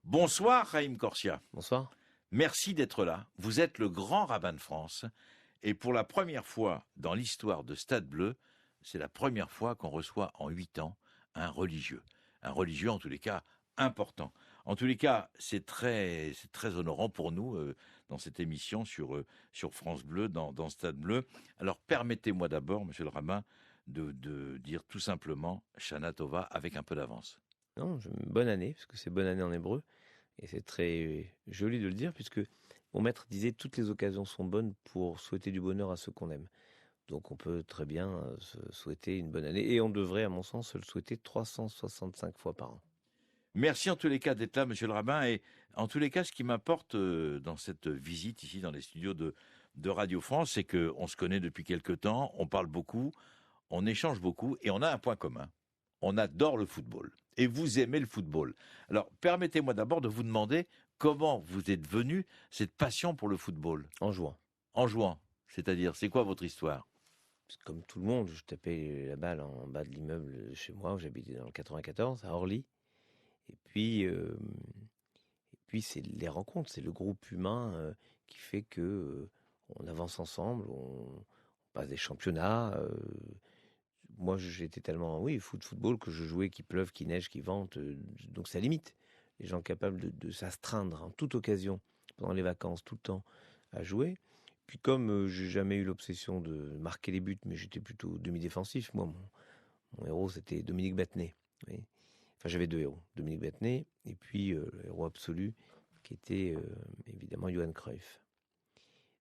Bonsoir Raïm Corsia. Bonsoir. Merci d'être là. Vous êtes le grand rabbin de France. Et pour la première fois dans l'histoire de Stade Bleu, c'est la première fois qu'on reçoit en 8 ans un religieux. Un religieux en tous les cas important. En tous les cas, c'est très honorant pour nous dans cette émission sur France Bleu, dans Stade Bleu. Alors permettez-moi d'abord, monsieur le rabbin, de dire tout simplement Shana Tova avec un peu d'avance. Non, bonne année, parce que c'est bonne année en hébreu. Et c'est très joli de le dire, puisque mon maître disait toutes les occasions sont bonnes pour souhaiter du bonheur à ceux qu'on aime. Donc on peut très bien se souhaiter une bonne année. Et on devrait, à mon sens, se le souhaiter 365 fois par an. Merci en tous les cas d'être là, monsieur le rabbin. Et en tous les cas, ce qui m'importe dans cette visite ici dans les studios de Radio France, c'est qu'on se connaît depuis quelque temps, on parle beaucoup, on échange beaucoup et on a un point commun. On adore le football. Et vous aimez le football. Alors, permettez-moi d'abord de vous demander comment vous êtes venu cette passion pour le football. En jouant. En jouant. C'est-à-dire, c'est quoi votre histoire? Comme tout le monde, je tapais la balle en bas de l'immeuble chez moi, où j'habitais dans le 94, à Orly. Et puis c'est les rencontres, c'est le groupe humain qui fait que on avance ensemble, on passe des championnats. Moi, j'étais tellement, oui, football, que je jouais qu'il pleuve, qu'il neige, qu'il vente. Donc ça limite les gens capables de s'astreindre en toute occasion, pendant les vacances, tout le temps, à jouer. Puis comme j'ai jamais eu l'obsession de marquer les buts, mais j'étais plutôt demi-défensif, moi, mon héros, c'était Dominique Battenet. Oui. Enfin, j'avais deux héros, Dominique Battenet, et puis le héros absolu, qui était évidemment Johan Cruyff.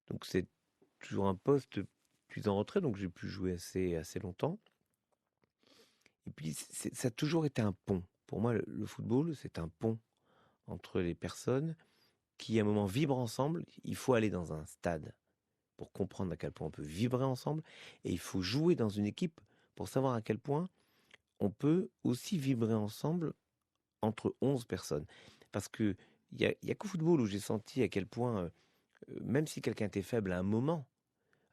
Donc c'est toujours un poste plus en retrait, donc j'ai pu jouer assez longtemps. Et puis ça a toujours été un pont. Pour moi, le football, c'est un pont entre les personnes qui, à un moment, vibrent ensemble. Il faut aller dans un stade pour comprendre à quel point on peut vibrer ensemble, et il faut jouer dans une équipe pour savoir à quel point on peut aussi vibrer ensemble entre 11 personnes. Parce que il y a qu'au football où j'ai senti à quel point, même si quelqu'un était faible à un moment,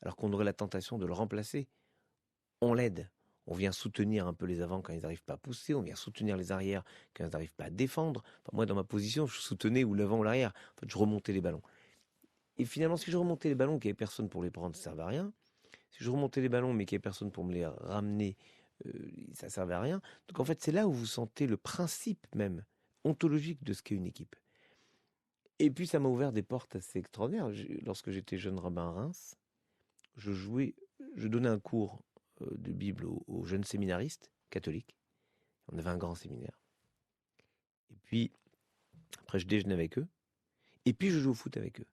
alors qu'on aurait la tentation de le remplacer, on l'aide. On vient soutenir un peu les avants quand ils n'arrivent pas à pousser, on vient soutenir les arrières quand ils n'arrivent pas à défendre. Enfin, moi, dans ma position, je soutenais ou l'avant ou l'arrière. En fait, je remontais les ballons. Et finalement, si je remontais les ballons, qu'il n'y avait personne pour les prendre, ça ne servait à rien. Si je remontais les ballons, mais qu'il n'y avait personne pour me les ramener, ça ne servait à rien. Donc en fait, c'est là où vous sentez le principe même ontologique de ce qu'est une équipe. Et puis ça m'a ouvert des portes assez extraordinaires. Lorsque j'étais jeune rabbin à Reims, je donnais un cours de Bible aux jeunes séminaristes catholiques. On avait un grand séminaire. Et puis, après, je déjeunais avec eux. Et puis, je jouais au foot avec eux.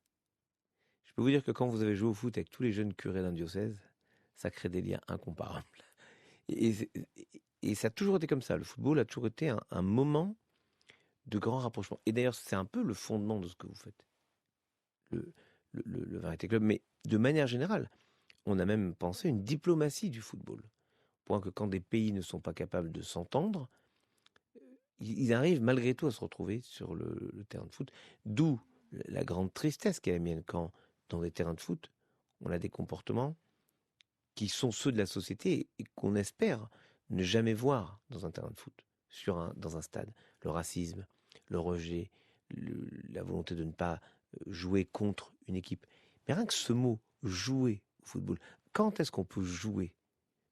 Je peux vous dire que quand vous avez joué au foot avec tous les jeunes curés d'un diocèse, ça crée des liens incomparables. Et ça a toujours été comme ça. Le football a toujours été un moment de grand rapprochement. Et d'ailleurs, c'est un peu le fondement de ce que vous faites, le Variété Club. Mais de manière générale, on a même pensé une diplomatie du football. Au point que quand des pays ne sont pas capables de s'entendre, ils arrivent malgré tout à se retrouver sur le terrain de foot. D'où la grande tristesse qu'est la mienne quand, dans des terrains de foot, on a des comportements qui sont ceux de la société et qu'on espère ne jamais voir dans un terrain de foot, dans un stade. Le racisme, le rejet, la volonté de ne pas jouer contre une équipe. Mais rien que ce mot, jouer au football, quand est-ce qu'on peut jouer?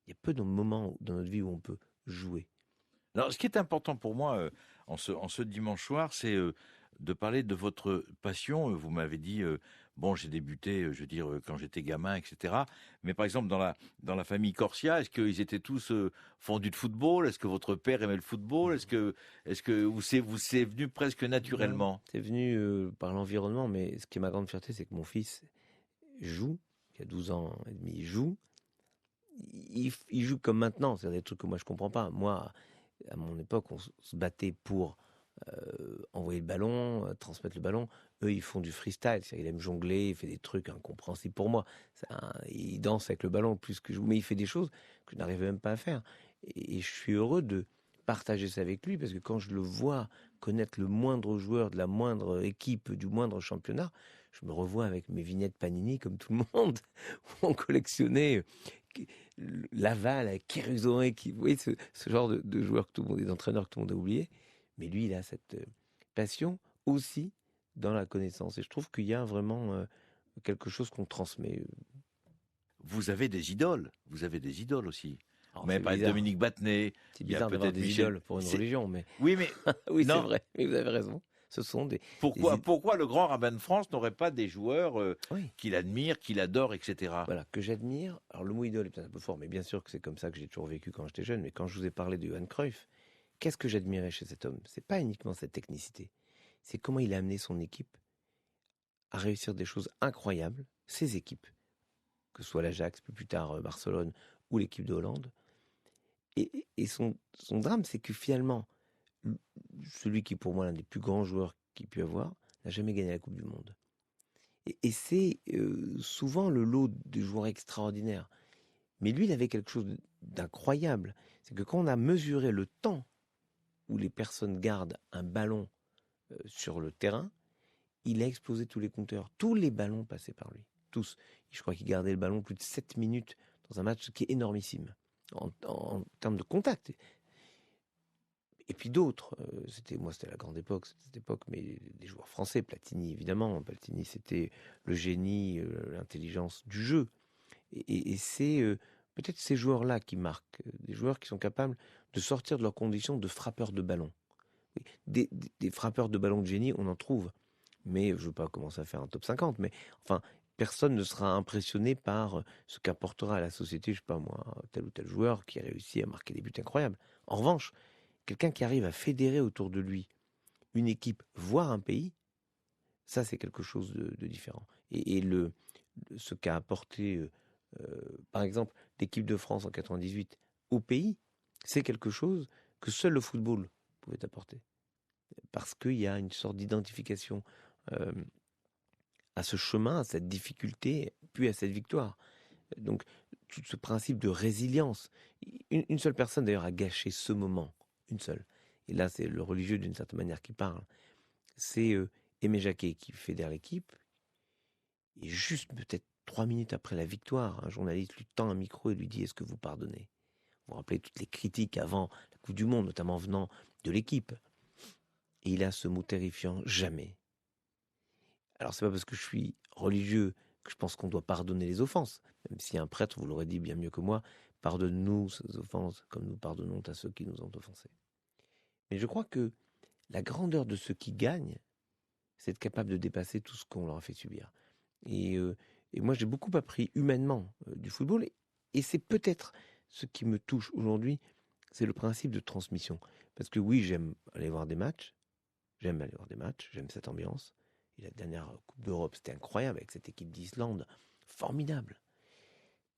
Il y a peu de moments dans notre vie où on peut jouer. Alors, ce qui est important pour moi en ce dimanche soir, c'est de parler de votre passion. Vous m'avez dit, bon, j'ai débuté, je veux dire, quand j'étais gamin, etc. Mais par exemple, dans la famille Corsia, est-ce qu'ils étaient tous fondus de football? Est-ce que votre père aimait le football? Ou c'est venu presque Non, naturellement? c'est venu par l'environnement, mais ce qui est ma grande fierté, c'est que mon fils joue, qui a 12 ans et demi, il joue. Il joue comme maintenant, c'est des trucs que moi je comprends pas. Moi, à mon époque, on se battait pour envoyer le ballon, transmettre le ballon. Eux, ils font du freestyle, c'est-à-dire, il aime jongler, il fait des trucs incompréhensibles pour moi. Il danse avec le ballon plus que je, mais il fait des choses que je n'arrivais même pas à faire. Et je suis heureux de partager ça avec lui, parce que quand je le vois connaître le moindre joueur de la moindre équipe, du moindre championnat, je me revois avec mes vignettes Panini comme tout le monde, où on collectionnait Laval, Kérusoré, vous voyez, ce genre de joueurs que tout le monde, des entraîneurs que tout le monde a oublié. Mais lui, il a cette passion aussi dans la connaissance. Et je trouve qu'il y a vraiment quelque chose qu'on transmet. Vous avez des idoles. Vous avez des idoles aussi. Vous Alors m'avez c'est parlé de bizarre. Dominique Battenet. C'est Il y a bizarre d'avoir peut-être des Michel. idoles pour une religion, mais Oui, mais oui, c'est non. vrai. Mais vous avez raison. Ce sont des Pourquoi le grand rabbin de France n'aurait pas des joueurs Oui, qu'il admire, qu'il adore, etc. voilà, que j'admire. Alors le mot idole est peut-être un peu fort, mais bien sûr que c'est comme ça que j'ai toujours vécu quand j'étais jeune. Mais quand je vous ai parlé de Johan Cruyff, qu'est-ce que j'admirais chez cet homme? C'est pas uniquement cette technicité, c'est comment il a amené son équipe à réussir des choses incroyables, ses équipes, que ce soit l'Ajax, puis plus tard Barcelone ou l'équipe de Hollande. Et son drame, c'est que finalement, l- celui qui est pour moi l'un des plus grands joueurs qu'il ait pu avoir, n'a jamais gagné la Coupe du Monde. Et c'est souvent le lot de joueurs extraordinaires. Mais lui, il avait quelque chose d'incroyable. C'est que quand on a mesuré le temps où les personnes gardent un ballon sur le terrain, il a explosé tous les compteurs. Tous les ballons passaient par lui. Tous. Je crois qu'il gardait le ballon plus de 7 minutes dans un match, ce qui est énormissime en termes de contact. Et puis d'autres, c'était la grande époque, cette époque, mais des joueurs français, Platini évidemment, Platini c'était le génie, l'intelligence du jeu. Et c'est peut-être ces joueurs-là qui marquent, des joueurs qui sont capables de sortir de leurs conditions de frappeurs de ballon. Des frappeurs de ballon de génie, on en trouve, mais je ne veux pas commencer à faire un top 50, mais enfin, personne ne sera impressionné par ce qu'apportera à la société, je ne sais pas moi, tel ou tel joueur qui a réussi à marquer des buts incroyables. En revanche, quelqu'un qui arrive à fédérer autour de lui une équipe, voire un pays, ça c'est quelque chose de différent. Et ce qu'a apporté, par exemple, l'équipe de France en 98 au pays, c'est quelque chose que seul le football pouvait apporter. Parce qu'il y a une sorte d'identification euh, à ce chemin, à cette difficulté, puis à cette victoire. Donc, tout ce principe de résilience. Une seule personne, d'ailleurs, a gâché ce moment. Une seule. Et là, c'est le religieux, d'une certaine manière, qui parle. C'est Aimé Jacquet qui fédère l'équipe. Et juste peut-être 3 minutes après la victoire, un journaliste lui tend un micro et lui dit « Est-ce que vous pardonnez ?» Vous vous rappelez toutes les critiques avant la Coupe du Monde, notamment venant de l'équipe. Et il a ce mot terrifiant « Jamais ». Alors, c'est pas parce que je suis religieux que je pense qu'on doit pardonner les offenses. Même si un prêtre vous l'aurait dit bien mieux que moi, pardonne-nous ces offenses comme nous pardonnons à ceux qui nous ont offensés. Mais je crois que la grandeur de ceux qui gagnent, c'est être capable de dépasser tout ce qu'on leur a fait subir. Et moi, j'ai beaucoup appris humainement du football. Et c'est peut-être ce qui me touche aujourd'hui, c'est le principe de transmission. Parce que oui, j'aime aller voir des matchs. J'aime aller voir des matchs. J'aime cette ambiance. Et la dernière Coupe d'Europe, c'était incroyable avec cette équipe d'Islande. Formidable.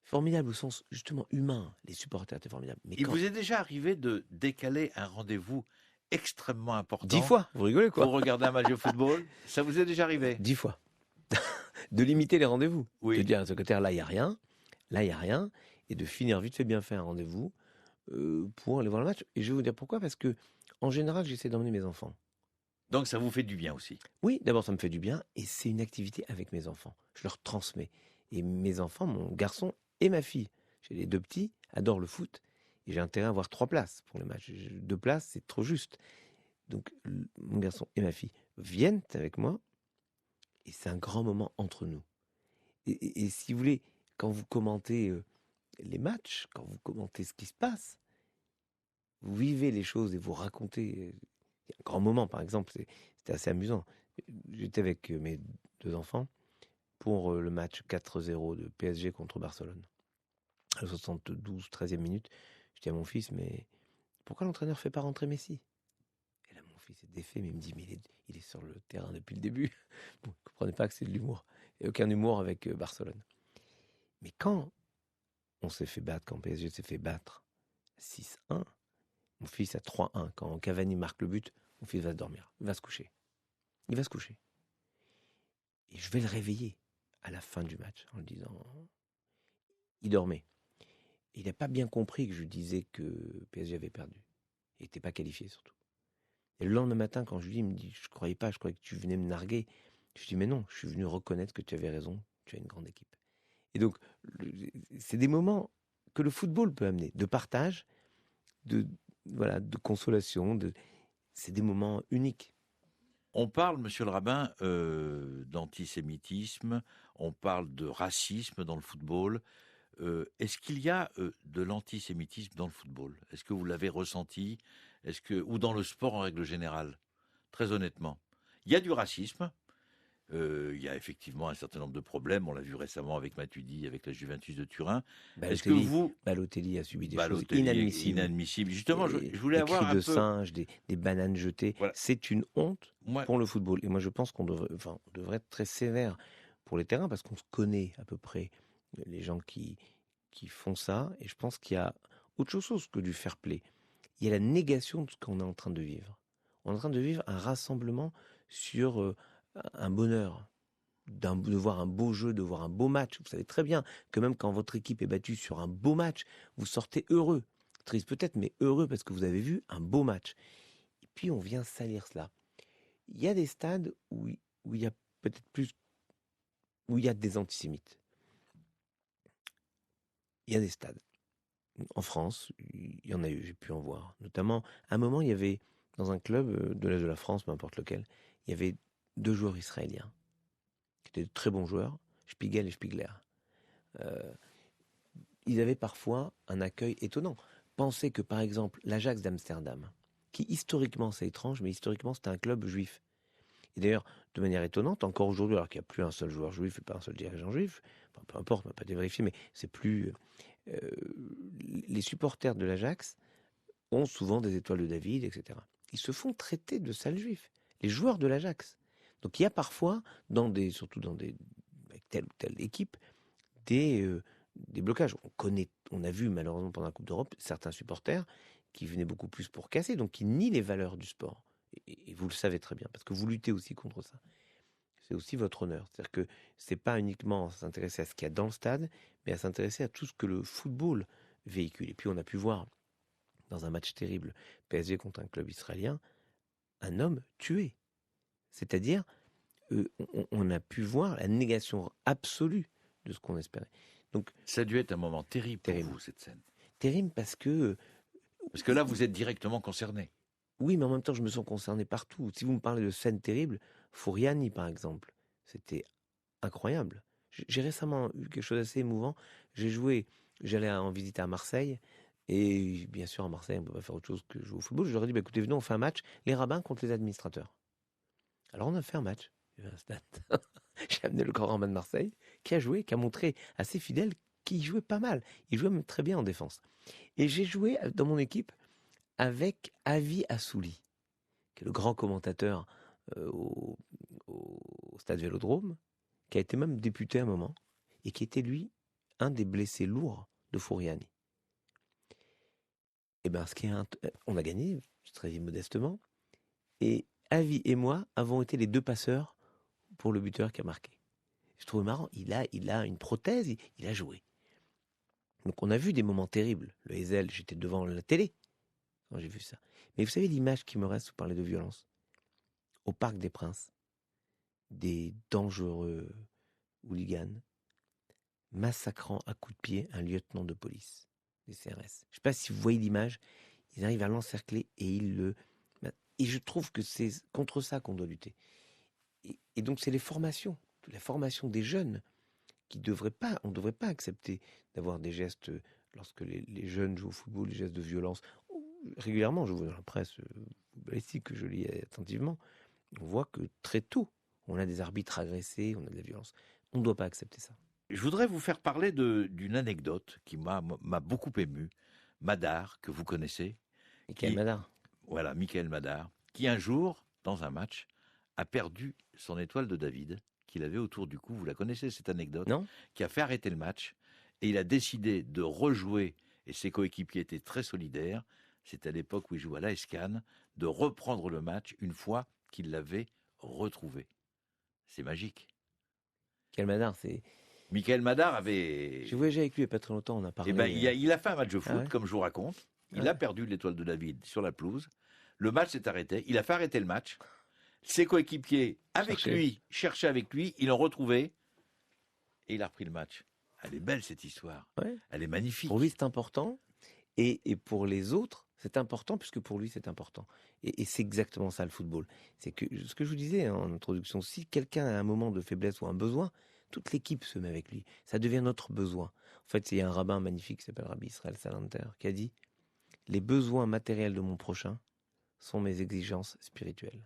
Formidable au sens justement humain. Les supporters étaient formidables. Mais Il quand vous est déjà arrivé de décaler un rendez-vous extrêmement 10 important fois, vous rigolez quoi? pour regarder un match de football? Ça vous est déjà arrivé? 10 fois. De limiter les rendez-vous. De Oui. dire à un secrétaire, là, il n'y a rien. Là, il n'y a rien. Et de finir vite fait bien fait un rendez-vous pour aller voir le match. Et je vais vous dire pourquoi. Parce que, en général, j'essaie d'emmener mes enfants. Donc ça vous fait du bien aussi. Oui, d'abord, ça me fait du bien. Et c'est une activité avec mes enfants. Je leur transmets. Et mes enfants, mon garçon et ma fille, j'ai les 2 petits, adorent le foot. Et j'ai intérêt à avoir 3 places pour le match. 2 places, c'est trop juste. Donc, mon garçon et ma fille viennent avec moi. Et c'est un grand moment entre nous. Et si vous voulez, quand vous commentez les matchs, quand vous commentez ce qui se passe, vous vivez les choses et vous racontez. Il y a un grand moment, par exemple, c'était assez amusant. J'étais avec mes 2 enfants pour le match 4-0 de PSG contre Barcelone. À la 72, 13e minute, je dis à mon fils, mais pourquoi l'entraîneur ne fait pas rentrer Messi? Et là, mon fils est défait, mais il me dit, mais il est sur le terrain depuis le début. Bon, ne comprenez pas que c'est de l'humour. Et aucun humour avec Barcelone. Mais quand on s'est fait battre, quand PSG s'est fait battre 6-1, mon fils à 3-1, quand Cavani marque le but, mon fils va dormir, il va se coucher. Il va se coucher. Et je vais le réveiller à la fin du match en lui disant... Il dormait. Il n'a pas bien compris que je lui disais que PSG avait perdu. Il n'était pas qualifié surtout. Et le lendemain matin, quand je lui dis, il me dit, je ne croyais pas, je croyais que tu venais me narguer. Je lui dis, mais non, je suis venu reconnaître que tu avais raison, tu as une grande équipe. Et donc, c'est des moments que le football peut amener, de partage, de consolation. C'est des moments uniques. On parle, monsieur le rabbin, d'antisémitisme, on parle de racisme dans le football. Est-ce qu'il y a de l'antisémitisme dans le football? Est-ce que vous l'avez ressenti? Ou dans le sport en règle générale? Très honnêtement. Il y a du racisme. Il y a effectivement un certain nombre de problèmes. On l'a vu récemment avec Matuidi, avec la Juventus de Turin. Est-ce que vous... Balotelli a subi des choses Balotelli est inadmissibles. inadmissible. Justement, je voulais Des avoir cris un de peu... singe, des bananes jetées. Voilà. C'est une honte Moi, pour le football. Et moi, je pense qu'on devrait être très sévère pour les terrains parce qu'on se connaît à peu près les gens qui font ça. Et je pense qu'il y a autre chose que du fair play. Il y a la négation de ce qu'on est en train de vivre. On est en train de vivre un rassemblement sur un bonheur, de voir un beau jeu, de voir un beau match. Vous savez très bien que même quand votre équipe est battue sur un beau match, vous sortez heureux. Triste peut-être, mais heureux parce que vous avez vu un beau match. Et puis on vient salir cela. Il y a des stades où il y a peut-être plus, où il y a des antisémites. Il y a des stades. En France, il y en a eu, j'ai pu en voir. Notamment, à un moment, il y avait, dans un club de l'Est de la France, peu importe lequel, il y avait 2 joueurs israéliens, qui étaient de très bons joueurs, Spiegel et Spiegler. Euh, ils avaient parfois un accueil étonnant. Pensez que, par exemple, l'Ajax d'Amsterdam, qui historiquement, c'est étrange, mais historiquement, c'était un club juif. Et d'ailleurs, de manière étonnante, encore aujourd'hui, alors qu'il n'y a plus un seul joueur juif et pas un seul dirigeant juif, enfin, peu importe, on ne va pas dévérifier, mais c'est plus... les supporters de l'Ajax ont souvent des étoiles de David, etc. Ils se font traiter de sales juifs, les joueurs de l'Ajax. Donc il y a parfois, surtout avec telle ou telle équipe, des blocages. On a vu malheureusement pendant la Coupe d'Europe certains supporters qui venaient beaucoup plus pour casser, donc qui nient les valeurs du sport. Et vous le savez très bien, parce que vous luttez aussi contre ça. C'est aussi votre honneur. C'est-à-dire que c'est pas uniquement s'intéresser à ce qu'il y a dans le stade, mais à s'intéresser à tout ce que le football véhicule. Et puis on a pu voir, dans un match terrible, PSG contre un club israélien, un homme tué. C'est-à-dire, on a pu voir la négation absolue de ce qu'on espérait. Donc, ça a dû être un moment terrible pour vous, cette scène. Terrible parce que... Parce que là, vous êtes directement concerné. Oui, mais en même temps, je me sens concerné partout. Si vous me parlez de scènes terribles, Fouriani, par exemple, c'était incroyable. J'ai récemment eu quelque chose d'assez émouvant. J'allais en visite à Marseille, et bien sûr, à Marseille, on ne peut pas faire autre chose que jouer au football. Je leur ai dit, bah, écoutez, venez, on fait un match, les rabbins contre les administrateurs. Alors, on a fait un match. J'ai amené le grand rabbin de Marseille, qui a joué, qui a montré assez fidèle qu'il jouait pas mal. Il jouait même très bien en défense. Et j'ai joué dans mon équipe avec Avi Assouli, qui est le grand commentateur au Stade Vélodrome, qui a été même député à un moment, et qui était, lui, un des blessés lourds de Fouriani. Et bien, on a gagné, très modestement, et Avi et moi avons été les 2 passeurs pour le buteur qui a marqué. Je trouve marrant, il a une prothèse, il a joué. Donc on a vu des moments terribles. Le Hazel, j'étais devant la télé quand j'ai vu ça. Mais vous savez l'image qui me reste, vous parlez de violence. Au Parc des Princes, des dangereux hooligans massacrant à coups de pied un lieutenant de police des CRS. Je ne sais pas si vous voyez l'image, ils arrivent à l'encercler et et je trouve que c'est contre ça qu'on doit lutter. Et donc c'est la formation des jeunes on ne devrait pas accepter d'avoir des gestes, lorsque les jeunes jouent au football, des gestes de violence. Régulièrement, je vois dans la presse balistique que je lis attentivement, on voit que très tôt, on a des arbitres agressés, on a de la violence. On ne doit pas accepter ça. Je voudrais vous faire parler d'une anecdote qui m'a beaucoup ému. Madar, que vous connaissez. Michael Madar. Voilà, Michael Madar, qui un jour, dans un match, a perdu son étoile de David, qu'il avait autour du cou. Vous la connaissez, cette anecdote? Non. Qui a fait arrêter le match. Et il a décidé de rejouer, et ses coéquipiers étaient très solidaires, c'était à l'époque où il jouait à l'AS Cannes, de reprendre le match une fois qu'il l'avait retrouvé. C'est magique. Michael Madar, c'est... Michael Madar avait... J'ai voyagé avec lui il n'y a pas très longtemps, on a parlé... Eh ben, il a fait un match de foot, ouais. comme je vous raconte. Il a perdu l'étoile de David sur la pelouse. Le match s'est arrêté. Il a fait arrêter le match. Ses coéquipiers, cherchaient avec lui. Ils l'ont retrouvé. Et il a repris le match. Elle est belle, cette histoire. Ouais. Elle est magnifique. Pour lui, c'est important. Et pour les autres, C'est important puisque pour lui, c'est important. Et c'est exactement ça le football. C'est que ce que je vous disais en introduction, si quelqu'un a un moment de faiblesse ou un besoin, toute l'équipe se met avec lui. Ça devient notre besoin. En fait, il y a un rabbin magnifique qui s'appelle Rabbi Israël Salanter qui a dit « Les besoins matériels de mon prochain sont mes exigences spirituelles ».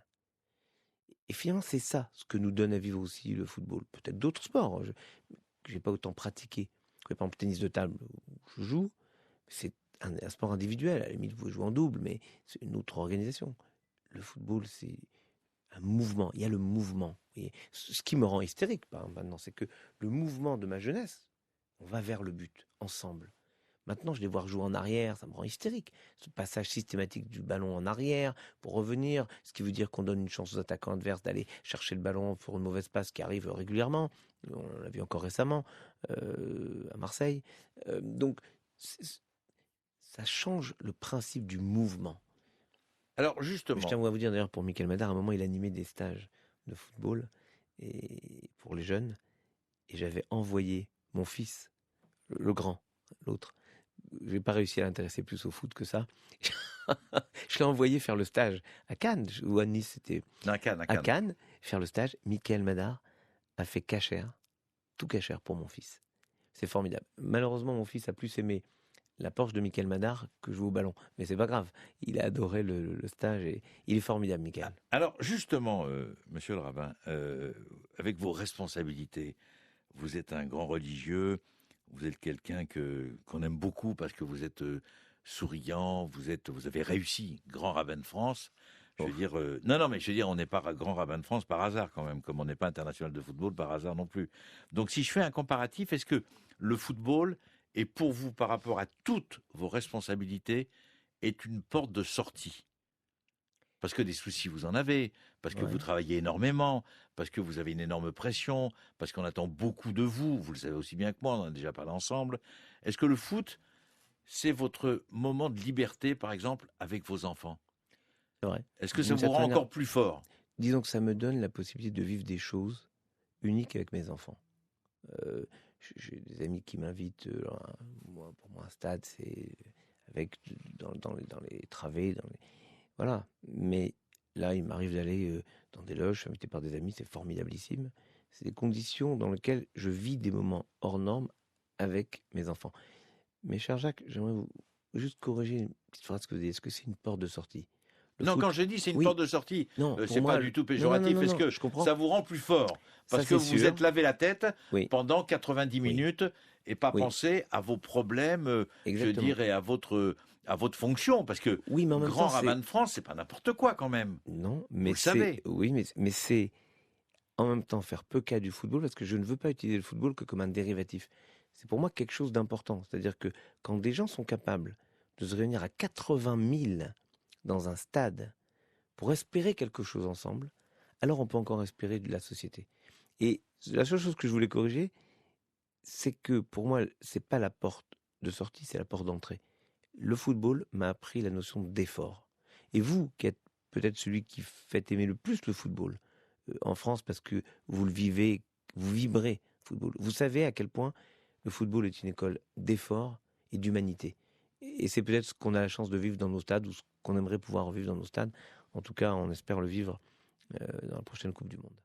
Et finalement, c'est ça ce que nous donne à vivre aussi le football. Peut-être d'autres sports que je n'ai pas autant pratiqué. Par exemple, le tennis de table où je joue, c'est un sport individuel. À la limite, vous pouvez jouer en double, mais c'est une autre organisation. Le football, c'est un mouvement. Il y a le mouvement. Et ce qui me rend hystérique maintenant, c'est que le mouvement de ma jeunesse, on va vers le but, ensemble. Maintenant, je les voir jouer en arrière, ça me rend hystérique. Ce passage systématique du ballon en arrière pour revenir, ce qui veut dire qu'on donne une chance aux attaquants adverses d'aller chercher le ballon pour une mauvaise passe qui arrive régulièrement. On l'a vu encore récemment à Marseille. Donc, ça change le principe du mouvement. Alors Je justement, tiens à vous dire d'ailleurs pour Michael Madar, à un moment il animait des stages de football et pour les jeunes, et j'avais envoyé mon fils, le grand, l'autre. J'ai pas réussi à l'intéresser plus au foot que ça. Je l'ai envoyé faire le stage à Cannes ou à Nice, c'était à Cannes, à Cannes, faire le stage. Michael Madar a fait cachère, tout cachère pour mon fils. C'est formidable. Malheureusement, mon fils a plus aimé la Porsche de Michael Madar que jouer au ballon. Mais c'est pas grave. Il a adoré le stage et il est formidable, Michael. Alors justement, monsieur le rabbin, avec vos responsabilités, vous êtes un grand religieux, vous êtes quelqu'un qu'on aime beaucoup parce que vous êtes souriant, vous avez réussi, grand rabbin de France. Je veux dire, non, mais je veux dire, on n'est pas grand rabbin de France par hasard quand même, comme on n'est pas international de football par hasard non plus. Donc si je fais un comparatif, est-ce que le football est pour vous, par rapport à toutes vos responsabilités, est une porte de sortie? Parce que des soucis, vous en avez, parce que vous travaillez énormément, parce que vous avez une énorme pression, parce qu'on attend beaucoup de vous, vous le savez aussi bien que moi, on en a déjà parlé ensemble. Est-ce que le foot, c'est votre moment de liberté, par exemple, avec vos enfants? C'est vrai. Est-ce que ça D'une vous rend certaine manière, encore plus fort? disons que ça me donne la possibilité de vivre des choses uniques avec mes enfants. J'ai des amis qui m'invitent, pour moi un stade, c'est avec dans les travées, voilà. Mais là, il m'arrive d'aller dans des loges, je suis invité par des amis, c'est formidablissime. C'est des conditions dans lesquelles je vis des moments hors normes avec mes enfants. Mais cher Jacques, j'aimerais vous juste corriger une petite phrase que vous avez dit. Est-ce que c'est une porte de sortie? Le Non, quand foot, je dis c'est une oui, porte de sortie, non, pour c'est pas moi, du tout non, non, non, péjoratif. non, Est-ce non, que je comprends. ça vous rend plus fort? Ça, Parce que c'est vous vous sûr. êtes lavé la tête Oui, pendant 90 oui, minutes et pas oui, pensé à vos problèmes, je exactement. dirais, à votre fonction. Parce que Oui, mais en même grand temps, rabbin c'est... de France, c'est pas n'importe quoi quand même. Non, Vous mais le c'est... savez. Oui, mais c'est en même temps faire peu cas du football parce que je ne veux pas utiliser le football que comme un dérivatif. C'est pour moi quelque chose d'important. C'est-à-dire que quand des gens sont capables de se réunir à 80 000 dans un stade pour espérer quelque chose ensemble, alors on peut encore espérer de la société. Et la seule chose que je voulais corriger, c'est que pour moi, c'est pas la porte de sortie, c'est la porte d'entrée. Le football m'a appris la notion d'effort. Et vous, qui êtes peut-être celui qui fait aimer le plus le football en France parce que vous le vivez, vous vibrez football. Vous savez à quel point le football est une école d'effort et d'humanité. Et c'est peut-être ce qu'on a la chance de vivre dans nos stades ou ce qu'on aimerait pouvoir vivre dans nos stades. En tout cas, on espère le vivre dans la prochaine Coupe du Monde.